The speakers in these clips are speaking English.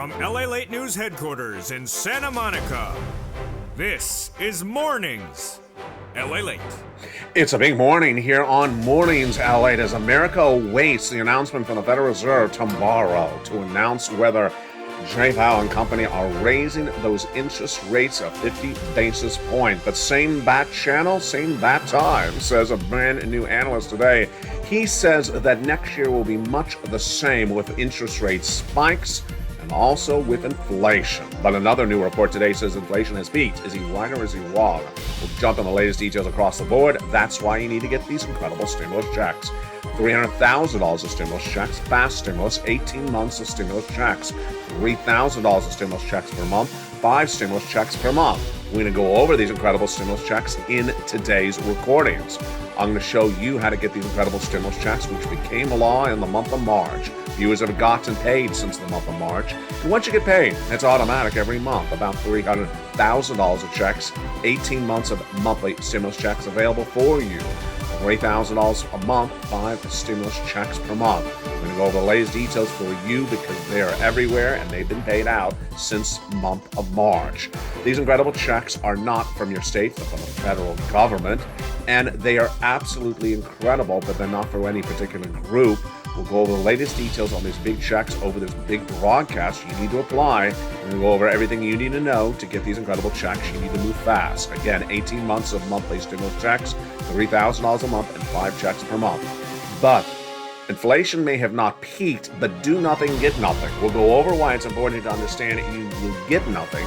From LALATE News Headquarters in Santa Monica, this is Mornings LALATE. It's a big morning here on Mornings LALATE as America awaits the announcement from the Federal Reserve tomorrow to announce whether Jay Powell and company are raising those interest rates of 50 basis points. But same bat channel, same bat time, says a brand new analyst today. He says that next year will be much the same with interest rate spikes and also with inflation. But another new report today says inflation has peaked. Is he right or is he wrong? We'll jump on the latest details across the board. That's why you need to get these incredible stimulus checks. $300,000 of stimulus checks, fast stimulus, 18 months of stimulus checks, $3,000 of stimulus checks per month, 5 stimulus checks per month. We're going to go over these incredible stimulus checks in today's recordings. I'm going to show you how to get these incredible stimulus checks, which became a law in the month of March. Viewers have gotten paid since the month of March. And once you get paid, it's automatic every month. About $300,000 of checks, 18 months of monthly stimulus checks available for you. $3,000 a month, 5 stimulus checks per month. We're going to go over the latest details for you because they are everywhere and they've been paid out since the month of March. These incredible checks are not from your state, they're from the federal government, and they are absolutely incredible, but they're not for any particular group. We'll go over the latest details on these big checks over this big broadcast. You need to apply. We're going to go over everything you need to know to get these incredible checks. You need to move fast. Again, 18 months of monthly stimulus checks, $3,000 a month, and 5 checks per month. But inflation may have not peaked, but do nothing, get nothing. We'll go over why it's important to understand you will get nothing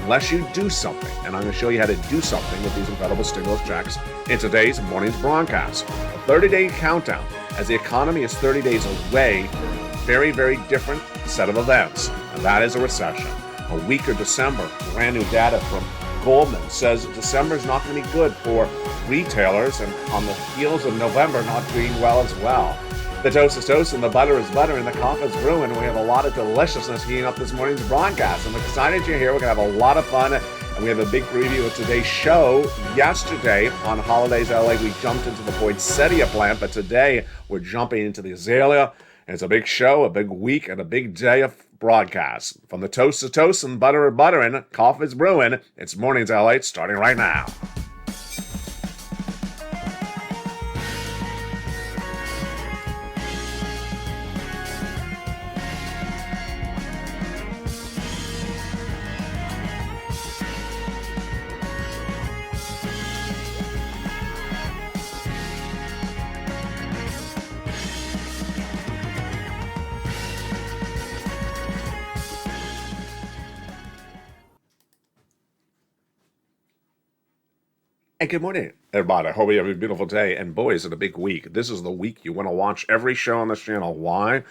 unless you do something. And I'm going to show you how to do something with these incredible stimulus checks in today's morning's broadcast. A 30-day countdown as the economy is 30 days away from a very, very different set of events, and that is a recession. A weaker December, brand new data from Goldman says December is not going to be good for retailers, and on the heels of November not doing well as well. The toast is toast, and the butter is butter, and the coffee is brewing, and we have a lot of deliciousness heating up this morning's broadcast. I'm excited you're here. We're going to have a lot of fun, and we have a big preview of today's show. Yesterday, on Holidays LA, we jumped into the poinsettia plant, but today we're jumping into the azalea. And it's a big show, a big week, and a big day of broadcast. From the toast is toast, and butter is butter, and coffee is brewing, it's Mornings LA, starting right now. Hey, good morning, everybody. I hope you have a beautiful day. And boy, is it a big week. This is the week you want to watch every show on this channel. Why?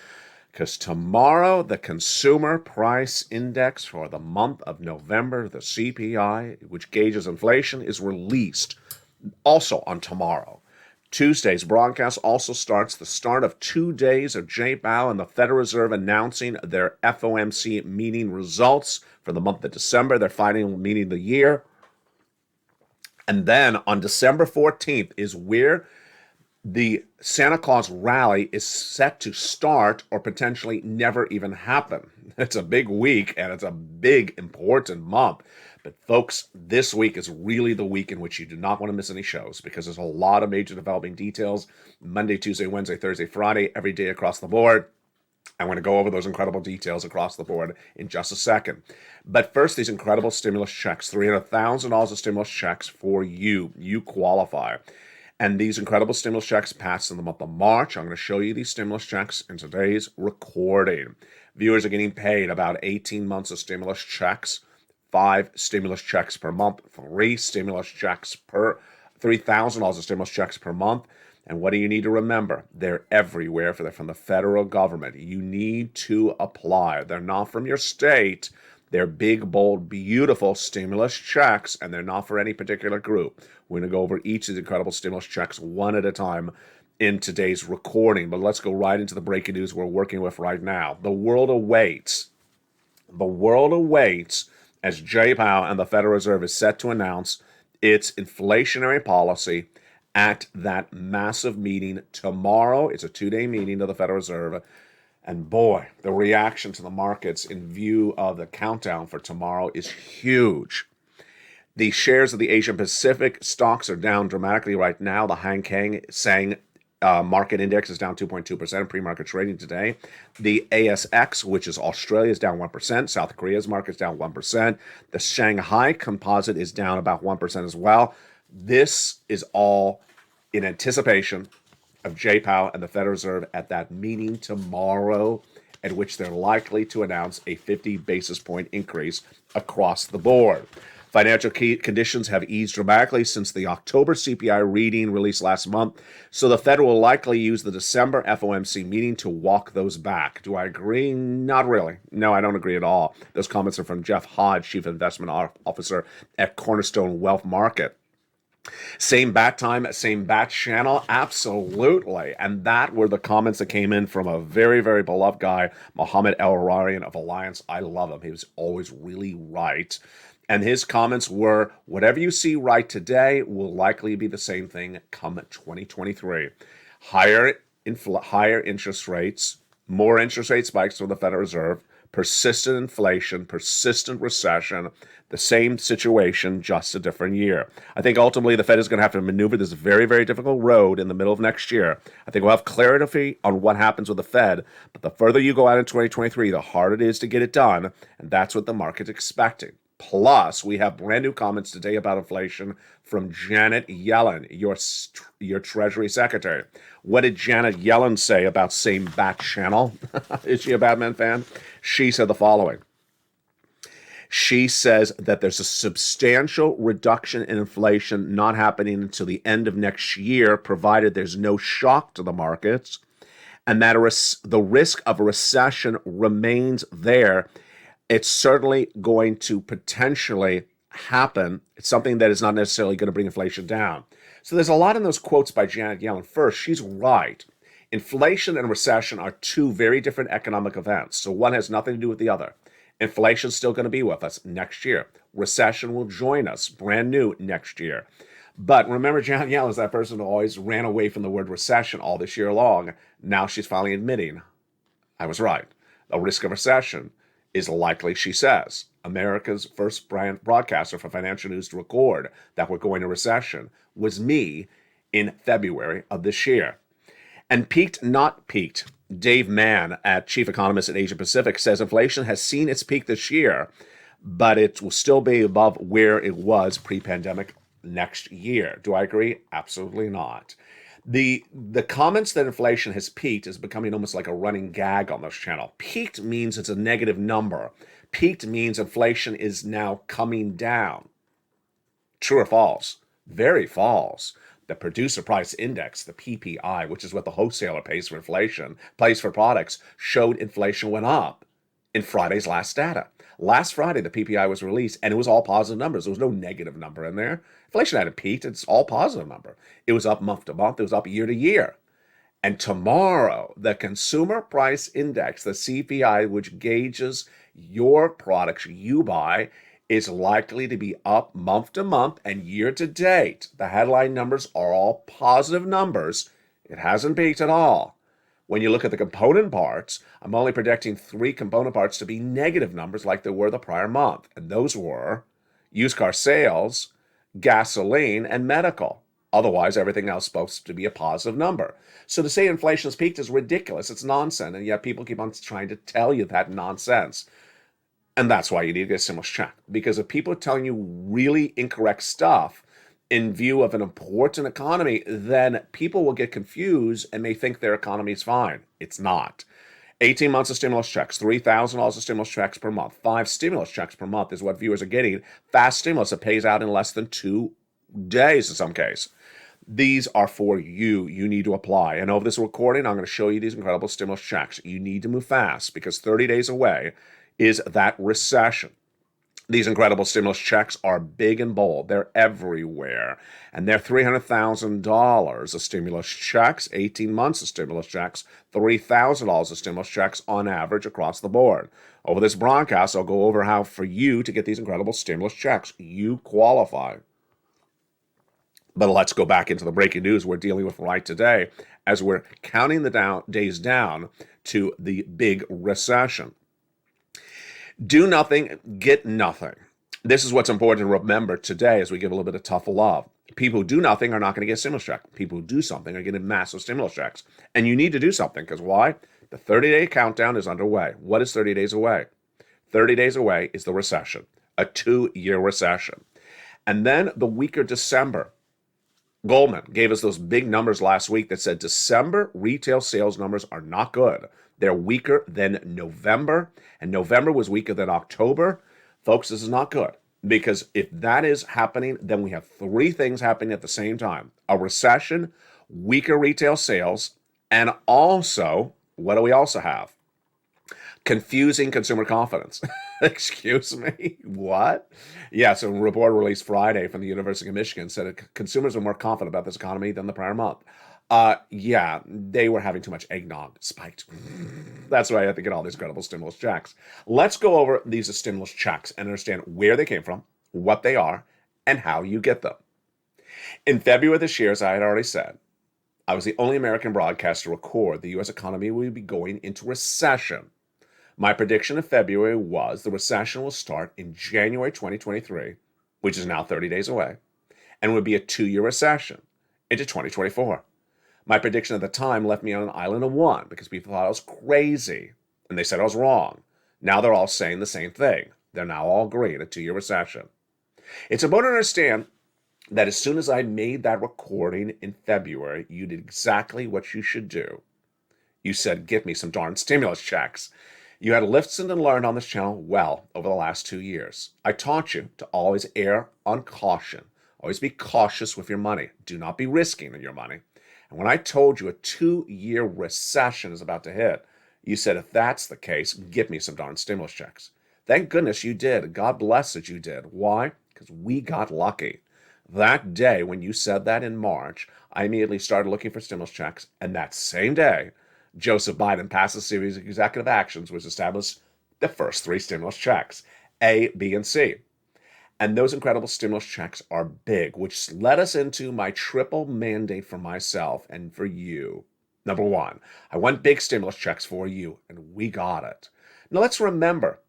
Because tomorrow, the Consumer Price Index for the month of November, the CPI, which gauges inflation, is released also on tomorrow. Tuesday's broadcast also starts the start of 2 days of Jay Powell and the Federal Reserve announcing their FOMC meeting results for the month of December, their final meeting of the year. And then on December 14th is where the Santa Claus rally is set to start or potentially never even happen. It's a big week and it's a big, important month. But folks, this week is really the week in which you do not want to miss any shows because there's a lot of major developing details. Monday, Tuesday, Wednesday, Thursday, Friday, every day across the board. I'm going to go over those incredible details across the board in just a second. But first, these incredible stimulus checks, $300,000 of stimulus checks for you. You qualify. And these incredible stimulus checks passed in the month of March. I'm going to show you these stimulus checks in today's recording. Viewers are getting paid about 18 months of stimulus checks, 5 stimulus checks per month, 3 stimulus checks per, $3,000 of stimulus checks per month. And what do you need to remember? They're everywhere. They're from the federal government. You need to apply. They're not from your state. They're big, bold, beautiful stimulus checks, and they're not for any particular group. We're going to go over each of the incredible stimulus checks one at a time in today's recording. But let's go right into the breaking news we're working with right now. The world awaits. The world awaits as Jay Powell and the Federal Reserve is set to announce its inflationary policy at that massive meeting tomorrow. It's a 2-day meeting of the Federal Reserve. And boy, the reaction to the markets in view of the countdown for tomorrow is huge. The shares of the Asian Pacific stocks are down dramatically right now. The Hang Seng market index is down 2.2% in pre-market trading today. The ASX, which is Australia, is down 1%. South Korea's market is down 1%. The Shanghai composite is down about 1% as well. This is all in anticipation of Jay Powell and the Federal Reserve at that meeting tomorrow, at which they're likely to announce a 50 basis point increase across the board. Financial conditions have eased dramatically since the October CPI reading released last month, so the Fed will likely use the December FOMC meeting to walk those back. Do I agree? Not really. No, I don't agree at all. Those comments are from Jeff Hodge, Chief Investment Officer at Cornerstone Wealth Market. Same bat time, same bat channel? Absolutely. And that were the comments that came in from a very, very beloved guy, Mohammed El-Rarian of Alliance. I love him. He was always really right. And his comments were, whatever you see right today will likely be the same thing come 2023. Higher interest rates, more interest rate spikes from the Federal Reserve, persistent inflation, persistent recession, the same situation, just a different year. I think ultimately the Fed is going to have to maneuver this very, very difficult road in the middle of next year. I think we'll have clarity on what happens with the Fed, but the further you go out in 2023, the harder it is to get it done, and that's what the market's expecting. Plus, we have brand new comments today about inflation from Janet Yellen, your Treasury Secretary. What did Janet Yellen say about same bat channel? Is she a Batman fan? She said the following. She says that there's a substantial reduction in inflation not happening until the end of next year, provided there's no shock to the markets, and that the risk of a recession remains there. It's certainly going to potentially happen. It's something that is not necessarily going to bring inflation down. So there's a lot in those quotes by Janet Yellen. First, she's right. Inflation and recession are two very different economic events. So one has nothing to do with the other. Inflation's still going to be with us next year. Recession will join us brand new next year. But remember, Janet Yellen is that person who always ran away from the word recession all this year long. Now she's finally admitting, I was right. The risk of recession is likely, she says. America's first broadcaster for financial news to record that we're going to recession was me in February of this year. And peaked, not peaked. Dave Mann, chief economist at Asia Pacific, says inflation has seen its peak this year, but it will still be above where it was pre-pandemic next year. Do I agree? Absolutely not. The comments that inflation has peaked is becoming almost like a running gag on this channel. Peaked means it's a negative number. Peaked means inflation is now coming down. True or false? Very false. The Producer Price Index, the PPI, which is what the wholesaler pays for inflation, pays for products, showed inflation went up in Friday's last data. Last Friday, the PPI was released, and it was all positive numbers. There was no negative number in there. Inflation hadn't peaked. It's all positive number. It was up month to month. It was up year to year. And tomorrow, the Consumer Price Index, the CPI, which gauges your products you buy, is likely to be up month to month and year to date. The headline numbers are all positive numbers. It hasn't peaked at all. When you look at the component parts, I'm only predicting 3 component parts to be negative numbers like they were the prior month. And those were used car sales, gasoline, and medical. Otherwise, everything else is supposed to be a positive number. So to say inflation has peaked is ridiculous. It's nonsense. And yet people keep on trying to tell you that nonsense. And that's why you need to get a stimulus check. Because if people are telling you really incorrect stuff in view of an important economy, then people will get confused and may think their economy is fine. It's not. 18 months of stimulus checks, $3,000 of stimulus checks per month, 5 stimulus checks per month is what viewers are getting. Fast stimulus that pays out in less than 2 days in some case. These are for you. You need to apply. And over this recording, I'm going to show you these incredible stimulus checks. You need to move fast because 30 days away is that recession. These incredible stimulus checks are big and bold. They're everywhere. And they're $300,000 of stimulus checks, 18 months of stimulus checks, $3,000 of stimulus checks on average across the board. Over this broadcast, I'll go over how for you to get these incredible stimulus checks. You qualify. But let's go back into the breaking news we're dealing with right today as we're counting the days down to the big recession. Do nothing, get nothing. This is what's important to remember today as we give a little bit of tough love. People who do nothing are not going to get a stimulus check. People who do something are getting massive stimulus checks. And you need to do something because why? The 30-day countdown is underway. What is 30 days away? 30 days away is the recession, a 2-year recession. And then the week of December, Goldman gave us those big numbers last week that said December retail sales numbers are not good. They're weaker than November, and November was weaker than October. Folks, this is not good because if that is happening, then we have 3 things happening at the same time. A recession, weaker retail sales, and also, what do we also have? Confusing consumer confidence. Excuse me, what? Yeah, so a report released Friday from the University of Michigan said consumers are more confident about this economy than the prior month. Yeah, they were having too much eggnog, spiked. That's why I have to get all these credible stimulus checks. Let's go over these stimulus checks and understand where they came from, what they are, and how you get them. In February this year, as I had already said, I was the only American broadcaster to record the U.S. economy would be going into recession. My prediction in February was the recession will start in January 2023, which is now 30 days away, and would be a 2-year recession into 2024. My prediction at the time left me on an island of one because people thought I was crazy, and they said I was wrong. Now they're all saying the same thing. They're now all agreeing a 2-year recession. It's important to understand that as soon as I made that recording in February, you did exactly what you should do. You said, give me some darn stimulus checks. You had listened and learned on this channel well over the last 2 years. I taught you to always err on caution. Always be cautious with your money. Do not be risking your money. And when I told you a 2-year recession is about to hit, you said, if that's the case, give me some darn stimulus checks. Thank goodness you did. God bless that you did. Why? Because we got lucky. That day when you said that in March, I immediately started looking for stimulus checks. And that same day, Joseph Biden passed a series of executive actions which established the first 3 stimulus checks, A, B, and C. And those incredible stimulus checks are big, which led us into my triple mandate for myself and for you. Number 1, I want big stimulus checks for you, and we got it. Now let's remember,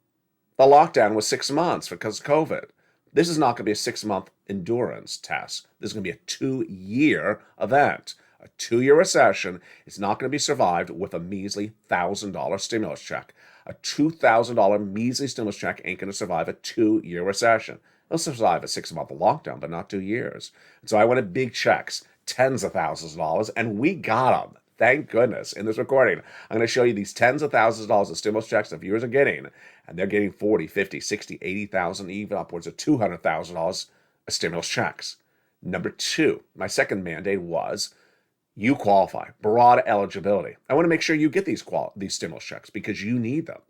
the lockdown was 6 months because of COVID. This is not going to be a 6-month endurance test. This is going to be a 2-year event. A 2-year recession is not going to be survived with a measly $1,000 stimulus check. A $2,000 measly stimulus check ain't going to survive a 2-year recession. It'll survive a 6-month lockdown, but not 2 years. And so I wanted big checks, tens of thousands of dollars, and we got them. Thank goodness. In this recording, I'm going to show you these tens of thousands of dollars of stimulus checks that viewers are getting, and they're getting 40, 50, 60, 80,000, even upwards of $200,000 of stimulus checks. Number 2, my second mandate was you qualify, broad eligibility. I want to make sure you get these stimulus checks because you need them.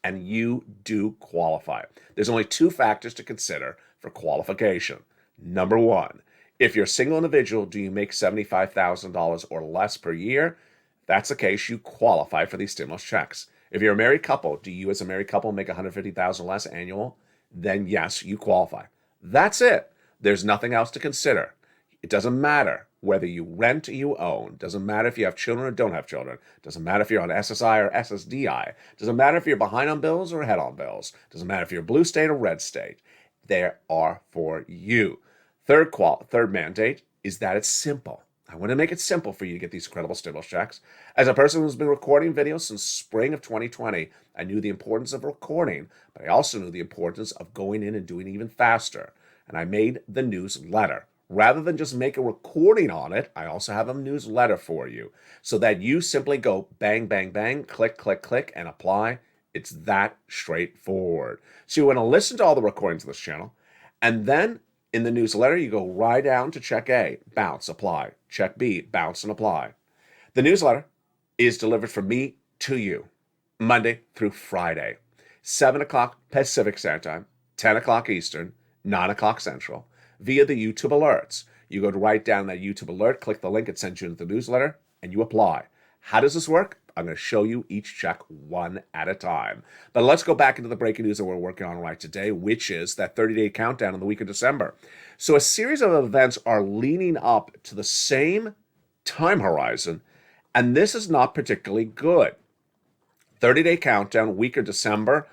And you do qualify. There's only 2 factors to consider for qualification. Number 1, if you're a single individual, do you make $75,000 or less per year? If that's the case, you qualify for these stimulus checks. If you're a married couple, do you as a married couple make $150,000 less annual? Then yes, you qualify. That's it. There's nothing else to consider. It doesn't matter whether you rent or you own. Doesn't matter if you have children or don't have children. Doesn't matter if you're on SSI or SSDI. Doesn't matter if you're behind on bills or ahead on bills. Doesn't matter if you're blue state or red state. They are for you. Third mandate is that it's simple. I want to make it simple for you to get these incredible stimulus checks. As a person who's been recording videos since spring of 2020, I knew the importance of recording, but I also knew the importance of going in and doing it even faster. And I made the newsletter. Rather than just make a recording on it, I also have a newsletter for you so that you simply go bang, bang, bang, click, click, click, and apply. It's that straightforward. So you want to listen to all the recordings of this channel, and then in the newsletter, you go right down to check A, bounce, apply. Check B, bounce and apply. The newsletter is delivered from me to you Monday through Friday, 7 o'clock Pacific Standard Time, 10 o'clock Eastern, 9 o'clock Central, via the YouTube alerts. You go to write down that YouTube alert, click the link, it sends you into the newsletter, and you apply. How does this work? I'm going to show you each check one at a time. But let's go back into the breaking news that we're working on right today, which is that 30-day countdown in the week of December. So a series of events are leading up to the same time horizon, and this is not particularly good. 30-day countdown, week of December.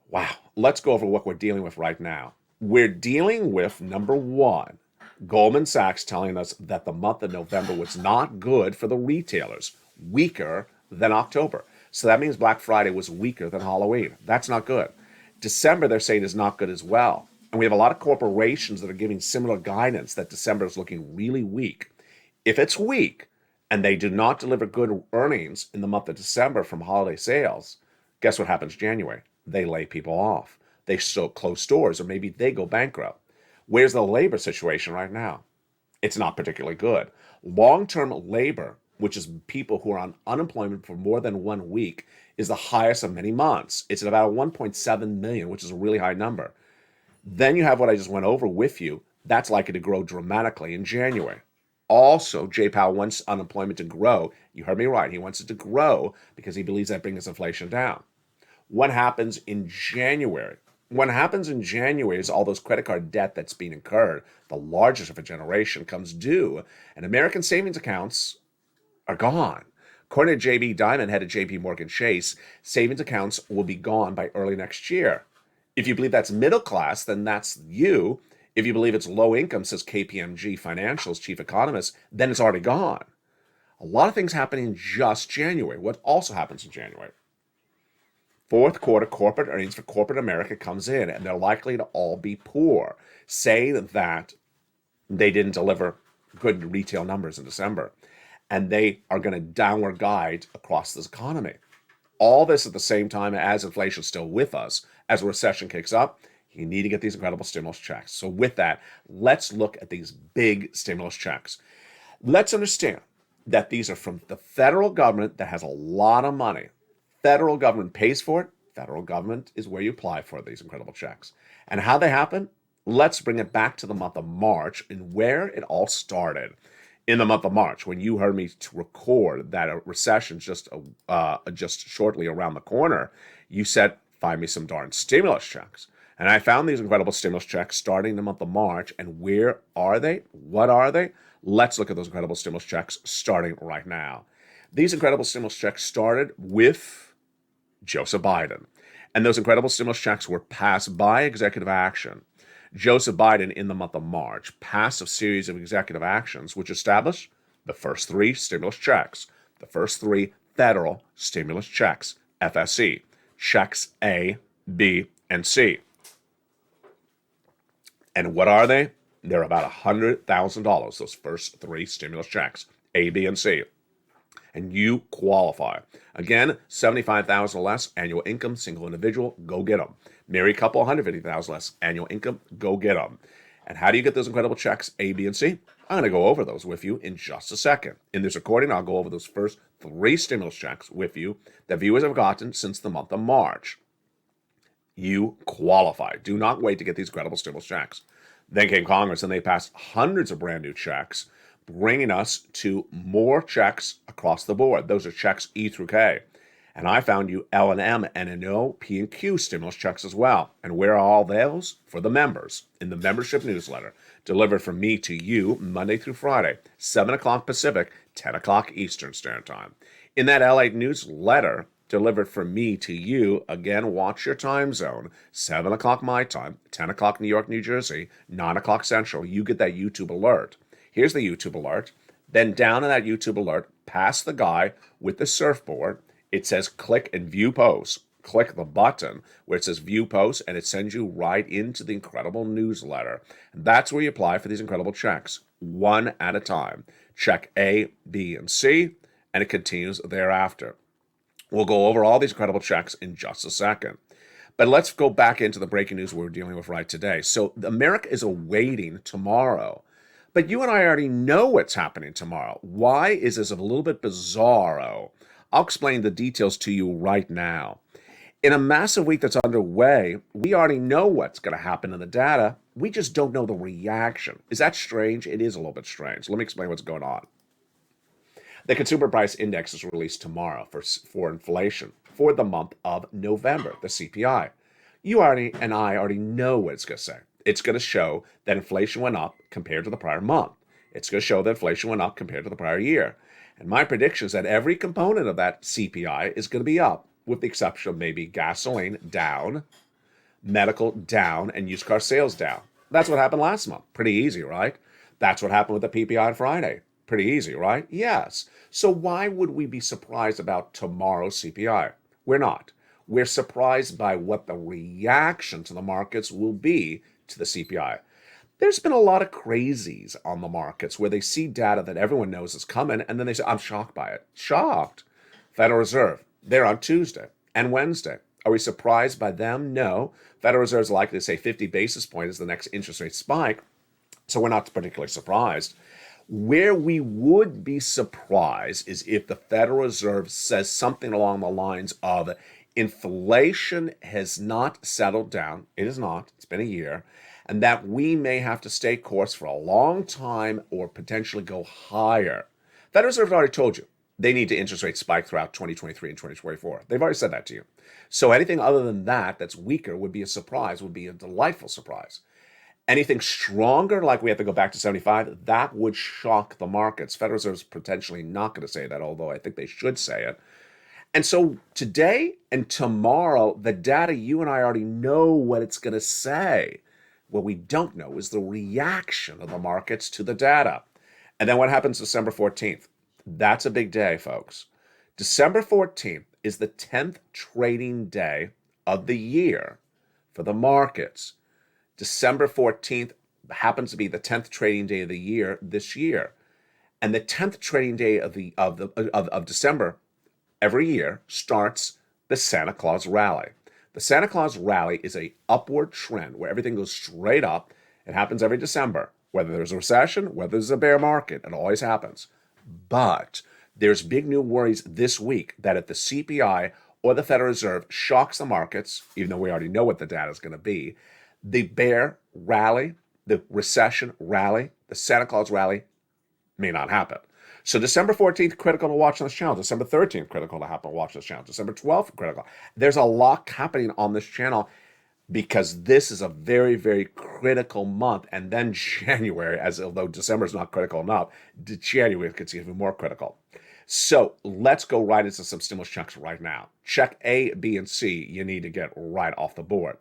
Wow, let's go over what we're dealing with right now. We're dealing with, number one, Goldman Sachs telling us that the month of November was not good for the retailers, weaker than October. So that means Black Friday was weaker than Halloween. That's not good. December, they're saying, is not good as well. And we have a lot of corporations that are giving similar guidance that December is looking really weak. If it's weak and they do not deliver good earnings in the month of December from holiday sales, guess what happens January? They lay people off. They still close stores, or maybe they go bankrupt. Where's the labor situation right now? It's not particularly good. Long-term labor, which is people who are on unemployment for more than 1 week, is the highest of many months. It's at about 1.7 million, which is a really high number. Then you have what I just went over with you. That's likely to grow dramatically in January. Also, Jay Powell wants unemployment to grow. You heard me right. He wants it to grow because he believes that brings inflation down. What happens in January? What happens in January is all those credit card debt that's being incurred, the largest of a generation, comes due, and American savings accounts are gone. According to J.B. Diamond, head of J.P. Morgan Chase, savings accounts will be gone by early next year. If you believe that's middle class, then that's you. If you believe it's low income, says KPMG Financial's chief economist, then it's already gone. A lot of things happen in just January. What also happens in January? Fourth quarter corporate earnings for corporate America comes in, and they're likely to all be poor, saying that they didn't deliver good retail numbers in December, and they are going to downward guide across this economy. All this at the same time as inflation is still with us. As a recession kicks up, you need to get these incredible stimulus checks. So with that, let's look at these big stimulus checks. Let's understand that these are from the federal government that has a lot of money. Federal government pays for it. Federal government is where you apply for these incredible checks. And how they happen? Let's bring it back to the month of March and where it all started. In the month of March, when you heard me to record that a recession just shortly around the corner, you said, find me some darn stimulus checks. And I found these incredible stimulus checks starting in the month of March. And where are they? What are they? Let's look at those incredible stimulus checks starting right now. These incredible stimulus checks started with Joseph Biden. And those incredible stimulus checks were passed by executive action. Joseph Biden, in the month of March, passed a series of executive actions which established the first 3 stimulus checks, the first 3 federal stimulus checks, FSC, checks A, B, and C. And what are they? They're about $100,000, those first 3 stimulus checks, A, B, and C. And you qualify. Again, $75,000 or less annual income, single individual, go get them. Married couple, $150,000 less annual income, go get them. And how do you get those incredible checks, A, B, and C? I'm going to go over those with you in just a second. In this recording, I'll go over those first 3 stimulus checks with you that viewers have gotten since the month of March. You qualify. Do not wait to get these incredible stimulus checks. Then came Congress, and they passed hundreds of brand new checks, bringing us to more checks across the board. Those are checks E through K. And I found you L and M, N and O, P and Q stimulus checks as well. And where are all those? For the members in the membership newsletter, delivered from me to you Monday through Friday, 7 o'clock Pacific, 10 o'clock Eastern Standard Time. In that LA newsletter, delivered from me to you, again, watch your time zone, 7 o'clock my time, 10 o'clock New York, New Jersey, 9 o'clock Central, you get that YouTube alert. Here's the YouTube alert. Then down in that YouTube alert, past the guy with the surfboard, it says click and view posts. Click the button where it says view posts, and it sends you right into the incredible newsletter. And that's where you apply for these incredible checks, one at a time. Check A, B, and C, and it continues thereafter. We'll go over all these incredible checks in just a second. But let's go back into the breaking news we're dealing with right today. So America is awaiting tomorrow. But you and I already know what's happening tomorrow. Why is this a little bit bizarro? I'll explain the details to you right now. In a massive week that's underway, we already know what's going to happen in the data. We just don't know the reaction. Is that strange? It is a little bit strange. Let me explain what's going on. The Consumer Price Index is released tomorrow for inflation for the month of November, the CPI. You already and I already know what it's going to say. It's going to show that inflation went up compared to the prior month. It's going to show that inflation went up compared to the prior year. And my prediction is that every component of that CPI is going to be up, with the exception of maybe gasoline down, medical down, and used car sales down. That's what happened last month. Pretty easy, right? That's what happened with the PPI on Friday. Pretty easy, right? Yes. So why would we be surprised about tomorrow's CPI? We're not. We're surprised by what the reaction to the markets will be to the CPI. There's been a lot of crazies on the markets where they see data that everyone knows is coming, and then they say, I'm shocked by it. Shocked. Federal Reserve, they're on Tuesday and Wednesday. Are we surprised by them? No. Federal Reserve is likely to say 50 basis points is the next interest rate spike, so we're not particularly surprised. Where we would be surprised is if the Federal Reserve says something along the lines of inflation has not settled down. It is not. It's been a year. And that we may have to stay course for a long time or potentially go higher. Federal Reserve already told you they need to interest rate spike throughout 2023 and 2024. They've already said that to you. So anything other than that that's weaker would be a surprise, would be a delightful surprise. Anything stronger, like we have to go back to 75, that would shock the markets. Federal Reserve's potentially not going to say that, although I think they should say it. And so today and tomorrow, the data, you and I already know what it's going to say. What we don't know is the reaction of the markets to the data. And then what happens December 14th? That's a big day, folks. December 14th is the 10th trading day of the year for the markets. December 14th happens to be the 10th trading day of the year this year. And the 10th trading day of December every year starts the Santa Claus rally. The Santa Claus rally is an upward trend where everything goes straight up. It happens every December. Whether there's a recession, whether there's a bear market, it always happens. But there's big new worries this week that if the CPI or the Federal Reserve shocks the markets, even though we already know what the data is going to be, the bear rally, the recession rally, the Santa Claus rally may not happen. So December 14th, critical to watch on this channel. December 13th, critical to happen, watch this channel. December 12th, critical. There's a lot happening on this channel because this is a very, very critical month. And then January, as although December is not critical enough, January gets even more critical. So let's go right into some stimulus checks right now. Check A, B, and C you need to get right off the board.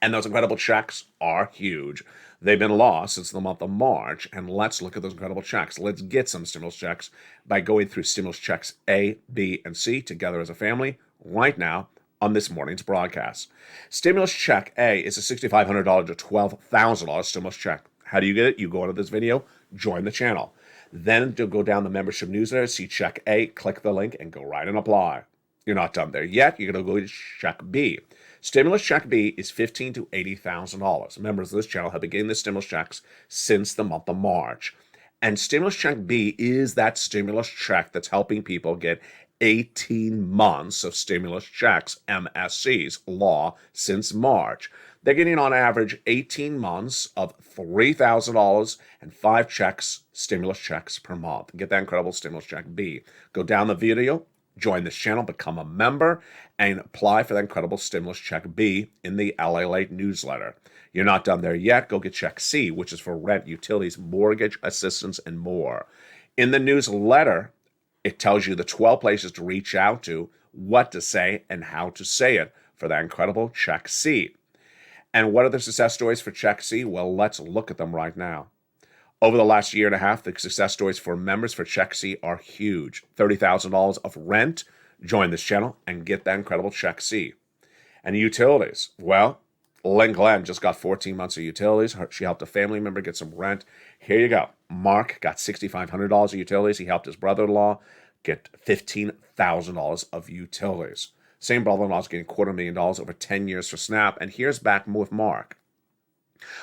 And those incredible checks are huge. They've been lost since the month of March. And let's look at those incredible checks. Let's get some stimulus checks by going through stimulus checks A, B, and C together as a family right now on this morning's broadcast. Stimulus check A is a $6,500 to $12,000 stimulus check. How do you get it? You go into this video, join the channel. Then you'll go down the membership newsletter, see check A, click the link, and go right and apply. You're not done there yet. You're going to go to check B. Stimulus check B is $15,000 to $80,000. Members of this channel have been getting the stimulus checks since the month of March. And stimulus check B is that stimulus check that's helping people get 18 months of stimulus checks, MSCs, law since March. They're getting on average 18 months of $3,000 and 5 checks, stimulus checks per month. Get that incredible stimulus check B. Go down the video, join this channel, become a member, and apply for that incredible stimulus check B in the LALATE newsletter. You're not done there yet. Go get check C, which is for rent, utilities, mortgage assistance, and more. In the newsletter, it tells you the 12 places to reach out to, what to say, and how to say it for that incredible check C. And what are the success stories for check C? Well, let's look at them right now. Over the last year and a half, the success stories for members for check C are huge. $30,000 of rent. Join this channel and get that incredible check C. And utilities. Well, Lynn Glenn just got 14 months of utilities. She helped a family member get some rent. Here you go. Mark got $6,500 of utilities. He helped his brother-in-law get $15,000 of utilities. Same brother-in-law is getting $250,000 over 10 years for SNAP. And here's back with Mark.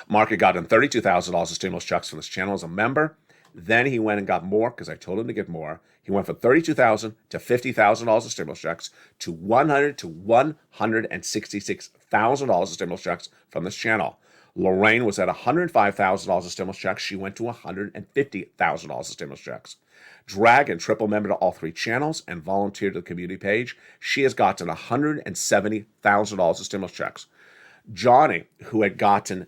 Mark had gotten $32,000 of stimulus checks from this channel as a member. Then he went and got more because I told him to get more. He went from $32,000 to $50,000 of stimulus checks to $100,000 to $166,000 of stimulus checks from this channel. Lorraine was at $105,000 of stimulus checks. She went to $150,000 of stimulus checks. Dragon, triple member to all three channels and volunteered to the community page. She has gotten $170,000 of stimulus checks. Johnny, who had gotten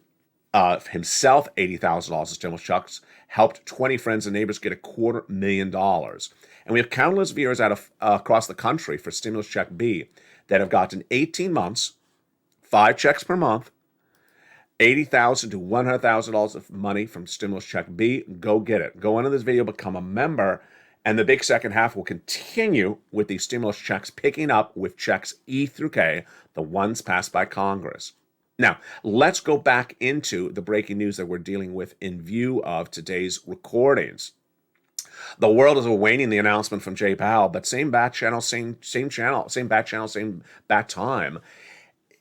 himself $80,000 of stimulus checks, helped 20 friends and neighbors get $250,000. And we have countless viewers across the country for Stimulus Check B that have gotten 18 months, 5 checks per month, $80,000 to $100,000 of money from Stimulus Check B. Go get it. Go into this video, become a member, and the big second half will continue with these stimulus checks, picking up with checks E through K, the ones passed by Congress. Now, let's go back into the breaking news that we're dealing with in view of today's recordings. The world is awaiting the announcement from Jay Powell, but same back channel, same channel, same back channel, same back time.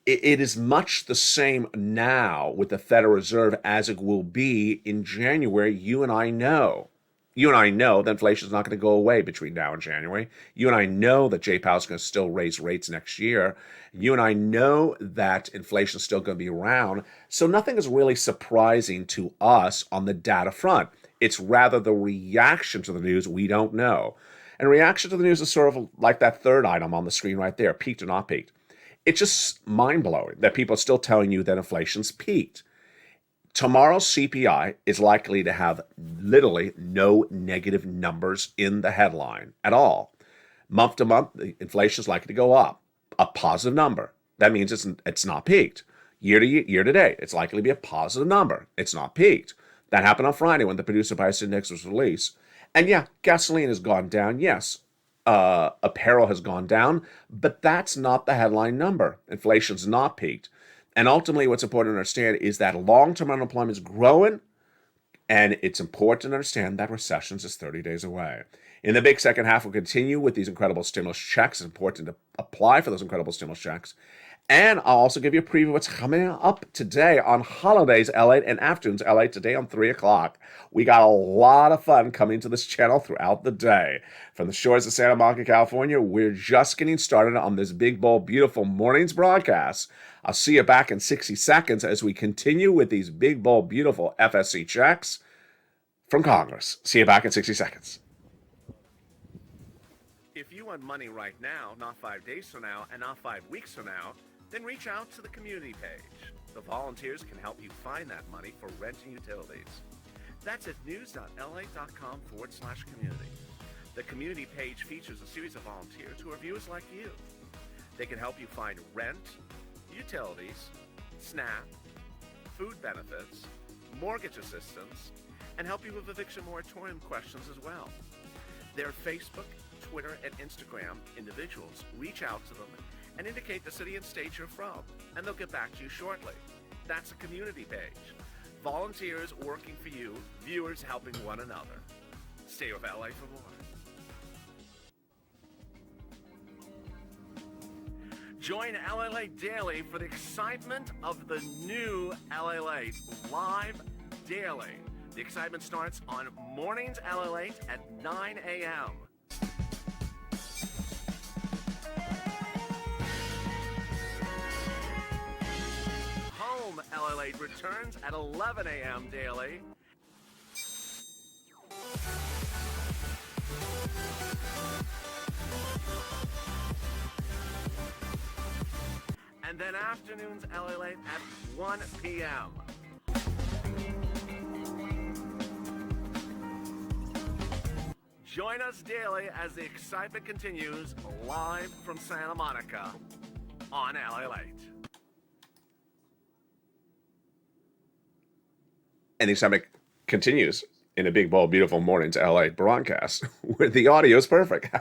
It is much the same now with the Federal Reserve as it will be in January. You and I know that inflation is not going to go away between now and January. You and I know that Jay Powell is going to still raise rates next year. You and I know that inflation is still going to be around. So nothing is really surprising to us on the data front. It's rather the reaction to the news we don't know. And reaction to the news is sort of like that third item on the screen right there, peaked or not peaked. It's just mind-blowing that people are still telling you that inflation's peaked. Tomorrow's CPI is likely to have literally no negative numbers in the headline at all. Month to month, the inflation is likely to go up, a positive number. That means it's not peaked. Year to date, it's likely to be a positive number. It's not peaked. That happened on Friday when the producer price index was released. And yeah, gasoline has gone down, yes. Apparel has gone down, but that's not the headline number. Inflation's not peaked. And ultimately, what's important to understand is that long-term unemployment is growing, and it's important to understand that recession is 30 days away. In the big second half, we'll continue with these incredible stimulus checks. It's important to apply for those incredible stimulus checks. And I'll also give you a preview of what's coming up today on holidays, LATE, and afternoons, LATE, today on 3 o'clock. We got a lot of fun coming to this channel throughout the day. From the shores of Santa Monica, California, we're just getting started on this big, bold, beautiful morning's broadcast. I'll see you back in 60 seconds as we continue with these big, bold, beautiful FSC checks from Congress. See you back in 60 seconds. If you want money right now, not 5 days from now, and not 5 weeks from now, then reach out to the community page. The volunteers can help you find that money for rent and utilities. That's at news.la.com/community. The community page features a series of volunteers who are viewers like you. They can help you find rent, utilities, SNAP, food benefits, mortgage assistance, and help you with eviction moratorium questions as well. Their Facebook, Twitter, and Instagram individuals reach out to them and indicate the city and state you're from, and they'll get back to you shortly. That's a community page. Volunteers working for you, viewers helping one another. Stay with LA for more. Join LALATE Daily for the excitement of the new LALATE live daily. The excitement starts on mornings LALATE at 9 a.m. Home LALATE returns at 11 a.m. daily. And then afternoons LALATE at 1 p.m. Join us daily as the excitement continues live from Santa Monica on LALATE. And the excitement continues in a big, bold, beautiful morning's LA broadcast where the audio is perfect.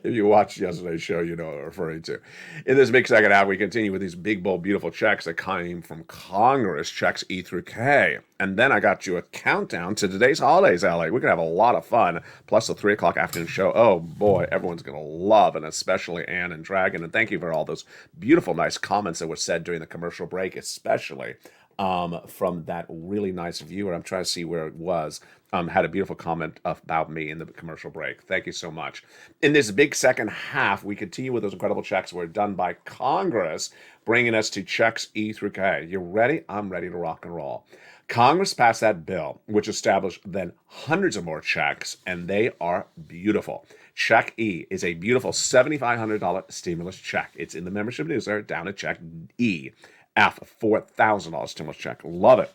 If you watched yesterday's show, you know what I'm referring to. In this big second half, we continue with these big, bold, beautiful checks that came from Congress, checks E through K. And then I got you a countdown to today's holidays, LA. We're going to have a lot of fun, plus the 3 o'clock afternoon show. Oh, boy, everyone's going to love, and especially Ann and Dragon. And thank you for all those beautiful, nice comments that were said during the commercial break, especially from that really nice viewer. I'm trying to see where it was. Had a beautiful comment about me in the commercial break. Thank you so much. In this big second half, we continue with those incredible checks were done by Congress, bringing us to checks E through K. You ready? I'm ready to rock and roll. Congress passed that bill, which established then hundreds of more checks, and they are beautiful. Check E is a beautiful $7,500 stimulus check. It's in the membership newsletter down at check E. F, $4,000 stimulus check. Love it.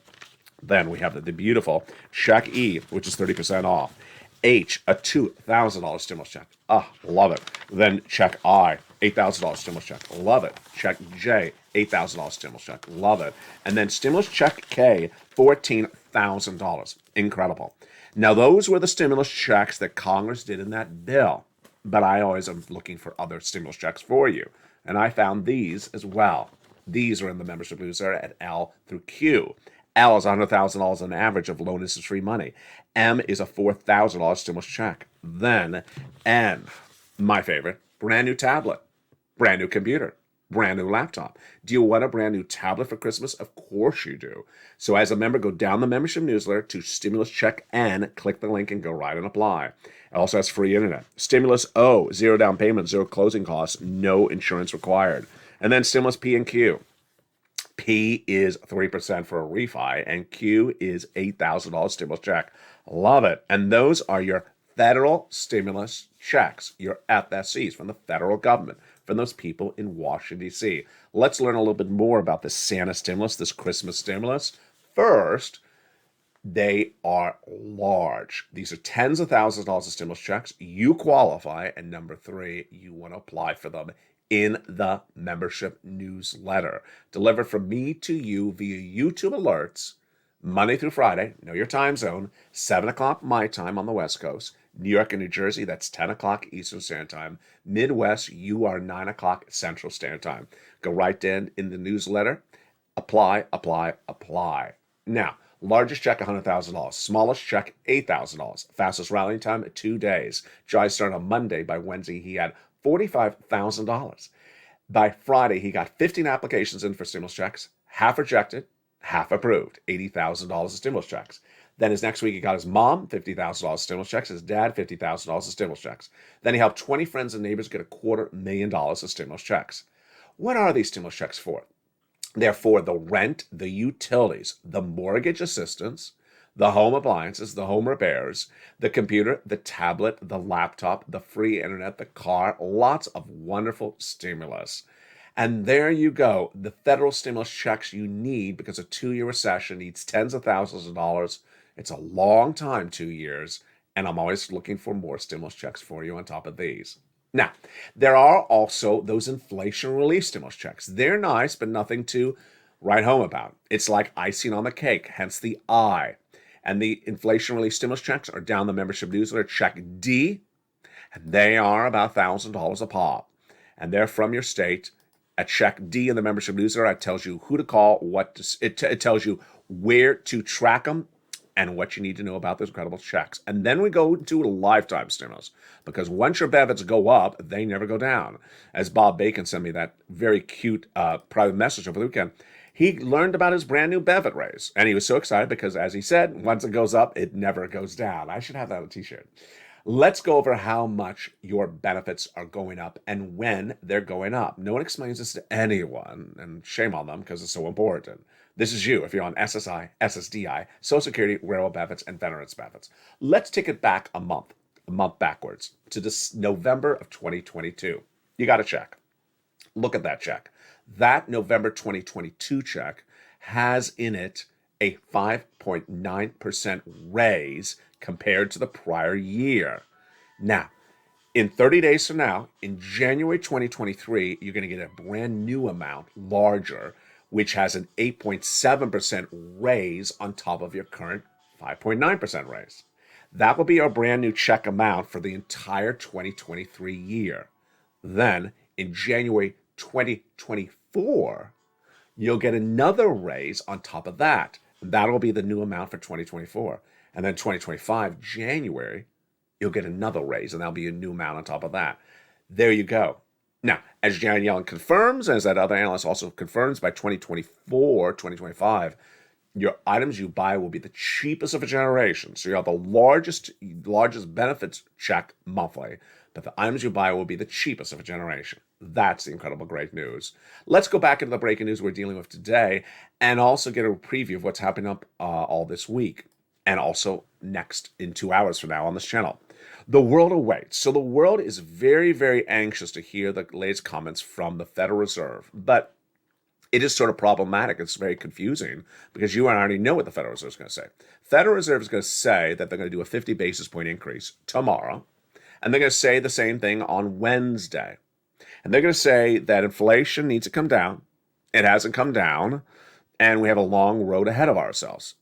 Then we have the beautiful check E, which is 30% off. H, a $2,000 stimulus check. Love it. Then check I, $8,000 stimulus check. Love it. Check J, $8,000 stimulus check. Love it. And then stimulus check K, $14,000. Incredible. Now, those were the stimulus checks that Congress did in that bill. But I always am looking for other stimulus checks for you. And I found these as well. These are in the membership newsletter at L through Q. L is $100,000 on average of loan interest-free money. M is a $4,000 stimulus check. Then N, my favorite, brand new tablet, brand new computer, brand new laptop. Do you want a brand new tablet for Christmas? Of course you do. So as a member, go down the membership newsletter to Stimulus Check N, click the link and go right and apply. It also has free internet. Stimulus O, zero down payment, zero closing costs, no insurance required. And then Stimulus P and Q. P is 3% for a refi, and Q is $8,000 stimulus check. Love it. And those are your federal stimulus checks, your FSCs from the federal government, from those people in Washington, D.C. Let's learn a little bit more about this Santa stimulus, this Christmas stimulus. First, they are large. These are tens of thousands of dollars of stimulus checks. You qualify. And number three, you want to apply for them in the membership newsletter. Delivered from me to you via YouTube alerts, Monday through Friday. Know your time zone. 7 o'clock my time on the West Coast. New York and New Jersey, that's 10 o'clock Eastern Standard Time. Midwest, you are 9 o'clock Central Standard Time. Go right in the newsletter. Apply, apply, apply. Now, largest check, $100,000. Smallest check, $8,000. Fastest rallying time, 2 days. Jai started on Monday. By Wednesday, he had $45,000. By Friday, he got 15 applications in for stimulus checks, half rejected, half approved, $80,000 of stimulus checks. Then his next week, he got his mom $50,000 stimulus checks, his dad $50,000 of stimulus checks. Then he helped 20 friends and neighbors get $250,000 of stimulus checks. What are these stimulus checks for? They're for the rent, the utilities, the mortgage assistance, the home appliances, the home repairs, the computer, the tablet, the laptop, the free internet, the car, lots of wonderful stimulus. And there you go, the federal stimulus checks you need because a 2-year recession needs tens of thousands of dollars. It's a long time, 2 years, and I'm always looking for more stimulus checks for you on top of these. Now, there are also those inflation relief stimulus checks. They're nice, but nothing to write home about. It's like icing on the cake, hence the I. And the inflation relief stimulus checks are down the membership newsletter, check D, and they are about $1,000 a pop. And they're from your state. At check D in the membership newsletter, it tells you who to call, it tells you where to track them, and what you need to know about those incredible checks. And then we go to lifetime stimulus, because once your benefits go up, they never go down. As Bob Bacon sent me that very cute private message over the weekend, he learned about his brand new benefit raise. And he was so excited because, as he said, once it goes up, it never goes down. I should have that on a t-shirt. Let's go over how much your benefits are going up and when they're going up. No one explains this to anyone, and shame on them because it's so important. This is you if you're on SSI, SSDI, Social Security, Railroad benefits, and Veterans benefits. Let's take it back a month backwards to this November of 2022. You got a check. Look at that check. That November 2022 check has in it a 5.9% raise compared to the prior year. Now, in 30 days from now, in January 2023, you're going to get a brand new amount, larger, which has an 8.7% raise on top of your current 5.9% raise. That will be our brand new check amount for the entire 2023 year. Then, in January 2024, you'll get another raise on top of that. That'll be the new amount for 2024. And then 2025, January, you'll get another raise, and that'll be a new amount on top of that. There you go. Now, as Janet Yellen confirms, as that other analyst also confirms, by 2024, 2025, your items you buy will be the cheapest of a generation. So you have the largest benefits check monthly, but the items you buy will be the cheapest of a generation. That's the incredible great news. Let's go back into the breaking news we're dealing with today and also get a preview of what's happening up all this week and also next in 2 hours from now on this channel. The world awaits. So the world is very, very anxious to hear the latest comments from the Federal Reserve, but it is sort of problematic. It's very confusing because you already know what the Federal Reserve is going to say. Federal Reserve is going to say that they're going to do a 50 basis point increase tomorrow, and they're going to say the same thing on Wednesday. And they're going to say that inflation needs to come down. It hasn't come down, and we have a long road ahead of ourselves.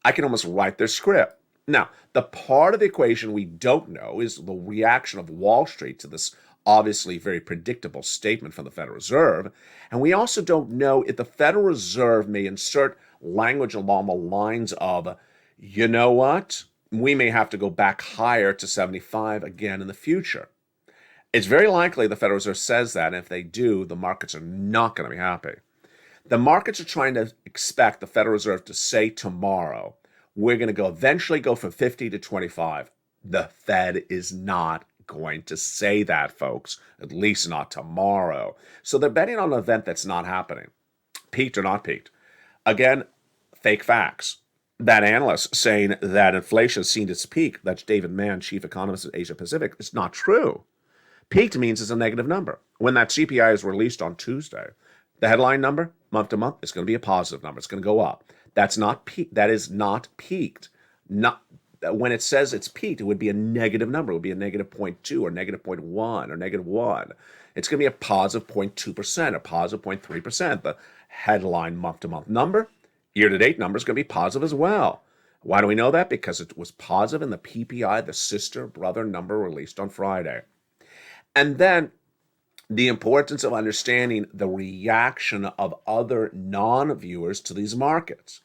I can almost write their script. Now, the part of the equation we don't know is the reaction of Wall Street to this obviously very predictable statement from the Federal Reserve. And we also don't know if the Federal Reserve may insert language along the lines of, you know what, we may have to go back higher to 75 again in the future. It's very likely the Federal Reserve says that, and if they do, the markets are not going to be happy. The markets are trying to expect the Federal Reserve to say tomorrow, we're going to eventually go from 50 to 25. The Fed is not going to say that, folks, at least not tomorrow. So they're betting on an event that's not happening. Peaked or not peaked. Again, fake facts. That analyst saying that inflation has seen its peak, that's David Mann, chief economist at Asia Pacific, it's not true. Peaked means it's a negative number. When that CPI is released on Tuesday, the headline number, month to month, is going to be a positive number. It's going to go up. That's not peak. That is not peaked. Not when it says it's peaked, it would be a negative number. It would be a negative 0.2 or negative 0.1 or negative 1. It's going to be a positive 0.2%, a positive 0.3%. The headline month-to-month number, year-to-date number is going to be positive as well. Why do we know that? Because it was positive in the PPI, the sister-brother number released on Friday. And then the importance of understanding the reaction of other non-viewers to these markets.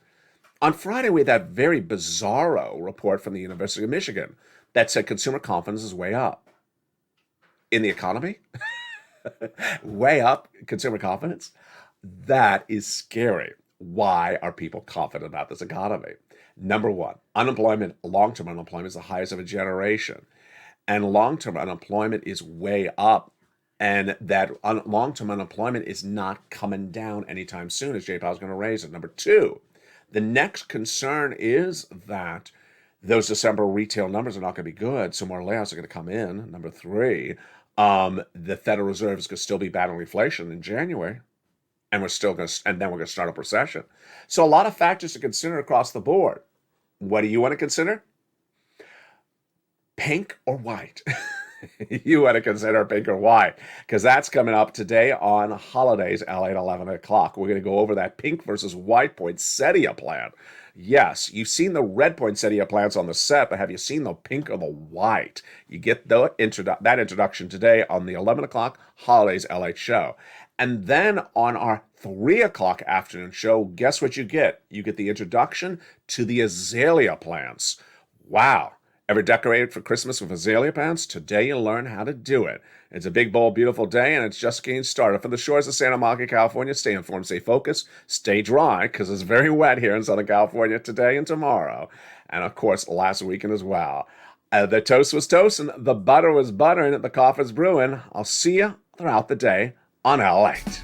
On Friday, we had that very bizarro report from the University of Michigan that said consumer confidence is way up. In the economy? Way up consumer confidence? That is scary. Why are people confident about this economy? Number one, unemployment, long-term unemployment is the highest of a generation. And long-term unemployment is way up. And that long-term unemployment is not coming down anytime soon, as Jay Powell's going to raise it. Number two, the next concern is that those December retail numbers are not going to be good, so more layoffs are going to come in. Number three, the Federal Reserve is going to still be battling inflation in January, and then we're going to start up recession. So a lot of factors to consider across the board. What do you want to consider? Pink or white? You want to consider pink or white, because that's coming up today on Holidays, LA at 11 o'clock. We're going to go over that pink versus white poinsettia plant. Yes, you've seen the red poinsettia plants on the set, but have you seen the pink or the white? You get that introduction today on the 11 o'clock Holidays LA show. And then on our 3 o'clock afternoon show, guess what you get? You get the introduction to the azalea plants. Wow. Ever decorated for Christmas with azalea plants? Today you'll learn how to do it. It's a big, bold, beautiful day, and it's just getting started. From the shores of Santa Monica, California, stay informed, stay focused, stay dry, because it's very wet here in Southern California today and tomorrow. And, of course, last weekend as well. The toast was toasting, the butter was buttering, the coffee's brewing. I'll see you throughout the day on LALATE.